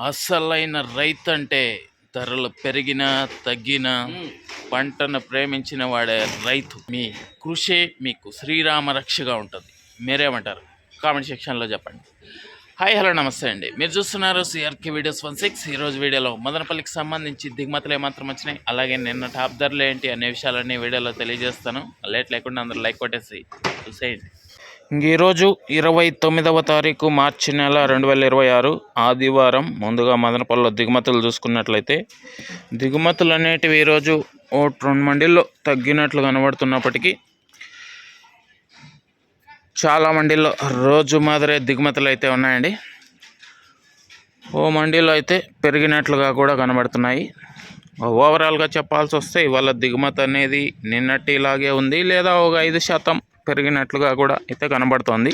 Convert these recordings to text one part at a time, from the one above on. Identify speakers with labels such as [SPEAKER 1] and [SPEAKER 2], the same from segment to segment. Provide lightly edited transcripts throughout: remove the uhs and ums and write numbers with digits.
[SPEAKER 1] అసలైన రైతు అంటే ధరలు పెరిగినా తగ్గినా పంటను ప్రేమించిన వాడే రైతు. మీ కృషి మీకు శ్రీరామ రక్షగా ఉంటుంది. మీరేమంటారు? కామెంట్ సెక్షన్లో చెప్పండి. హాయ్ హలో నమస్తే అండి. మీరు చూస్తున్నారు సిఆర్కే వీడియోస్ 16. ఈరోజు వీడియోలో మదనపల్లికి సంబంధించి దిగుమతులు ఏమాత్రం వచ్చినాయి, అలాగే నిన్న టాప్ ధరలు ఏంటి అనే విషయాలన్నీ వీడియోలో తెలియజేస్తాను. లేట్ లేకుండా అందరూ లైక్ కొట్టేసి చూసేయండి. ఈరోజు 29వ తారీఖు మార్చి నెల 2026 ఆదివారం. ముందుగా మదనపల్లిలో దిగుమతులు చూసుకున్నట్లయితే దిగుమతులు అనేటివి ఈరోజు 2 మండీల్లో తగ్గినట్లు కనబడుతున్నప్పటికీ చాలా మండీల్లో రోజు మాదిరే దిగుమతులు అయితే ఉన్నాయండి. ఓ మండీలో అయితే పెరిగినట్లుగా కూడా కనబడుతున్నాయి. ఓవరాల్గా చెప్పాల్సి వస్తే ఇవాళ దిగుమతి అనేది నిన్నటిలాగే ఉంది, లేదా ఒక 5% పెరిగినట్లుగా కూడా అయితే కనబడుతోంది.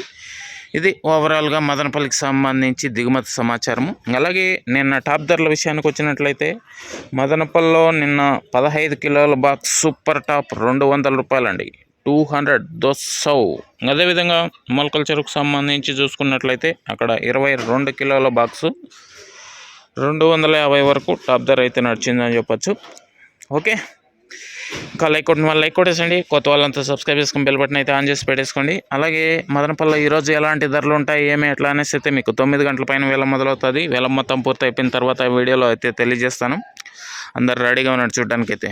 [SPEAKER 1] ఇది ఓవరాల్గా మదనపల్లికి సంబంధించి దిగుమతి సమాచారము. అలాగే నిన్న టాప్ ధరల విషయానికి వచ్చినట్లయితే మదనపల్లిలో నిన్న 15 కిలోల బాక్స్ సూపర్ టాప్ 200 రూపాయలండి, 200 200. అదేవిధంగా మొలకల చెరుకు సంబంధించి చూసుకున్నట్లయితే అక్కడ 22 కిలోల బాక్సు 250 వరకు టాప్ ధర అయితే నడిచిందని చెప్పచ్చు. ఓకే, ఇంకా లైక్ కొట్టేసండి. కొత్త వాళ్ళంతా సబ్స్క్రైబ్ చేసుకుని బెల్ బటన్ అయితే ఆన్ చేసి పెట్టేసుకోండి. అలాగే మదనపల్లిలో ఈరోజు ఎలాంటి ధరలు ఉంటాయి ఏమి ఎట్లా అనేసి అయితే మీకు 9 గంటల పైన వేలం మొదలవుతుంది. వేలం మొత్తం పూర్తి అయిపోయిన తర్వాత వీడియోలో అయితే తెలియజేస్తాను. అందరు రెడీగా ఉన్నారు చూడడానికి అయితే.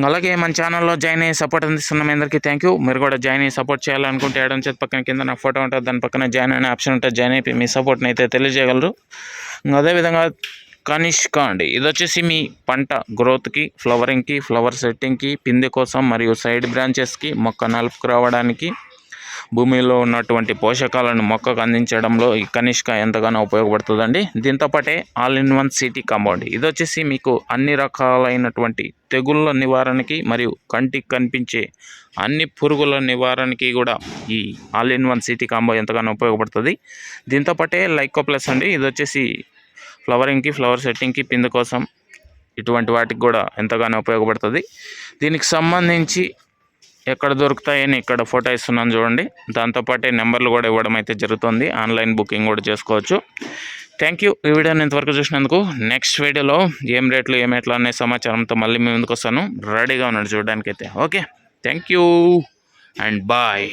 [SPEAKER 1] అలాగే మన ఛానల్లో జాయిన్ అయ్యి సపోర్ట్ అందిస్తున్న మీ అందరికీ థ్యాంక్ యూ. మీరు కూడా జాయిన్ అయ్యి సపోర్ట్ చేయాలనుకుంటే ఎడమ చేతి పక్కన కింద నా ఫోటో ఉంటుంది, దాని పక్కన జాయిన్ అనే ఆప్షన్ ఉంటుంది. జాయిన్ అయిపోయి మీ సపోర్ట్ని అయితే తెలియజేయగలరు. అదేవిధంగా కనిష్క అండి, ఇది వచ్చేసి మీ పంట గ్రోత్కి, ఫ్లవరింగ్కి, ఫ్లవర్ సెట్టింగ్కి, పిందె కోసం మరియు సైడ్ బ్రాంచెస్కి, మొక్క నలుపుకు రావడానికి, భూమిలో ఉన్నటువంటి పోషకాలను మొక్కకు అందించడంలో ఈ కనిష్క ఎంతగానో ఉపయోగపడుతుందండి. దీంతోపాటే all in one city compound, ఇది వచ్చేసి మీకు అన్ని రకాలైనటువంటి తెగుళ్ళ నివారణకి మరియు కంటికి కనిపించే అన్ని పురుగుల నివారణకి కూడా ఈ all in one city combo ఎంతగానో ఉపయోగపడుతుంది. దీంతోపాటే లైకో ప్లస్ అండి, ఇది వచ్చేసి ఫ్లవరింగ్కి, ఫ్లవర్ సెట్టింగ్కి, పిందె కోసం ఇటువంటి వాటికి కూడా ఎంతగానో ఉపయోగపడుతుంది. దీనికి సంబంధించి ఎక్కడ దొరుకుతాయని ఇక్కడ ఫోటో ఇస్తున్నాను చూడండి. దాంతోపాటే నెంబర్లు కూడా ఇవ్వడం అయితే జరుగుతుంది. ఆన్లైన్ బుకింగ్ కూడా చేసుకోవచ్చు. Thank you. ఈ వీడియోని ఇంతవరకు చూసినందుకు. నెక్స్ట్ వీడియోలో ఏం రేట్లు ఏం ఎట్లా అనే సమాచారంతో మళ్ళీ మీ ముందుకు వస్తాను. రెడీగా ఉన్నాడు చూడడానికైతే. Okay, thank you and bye.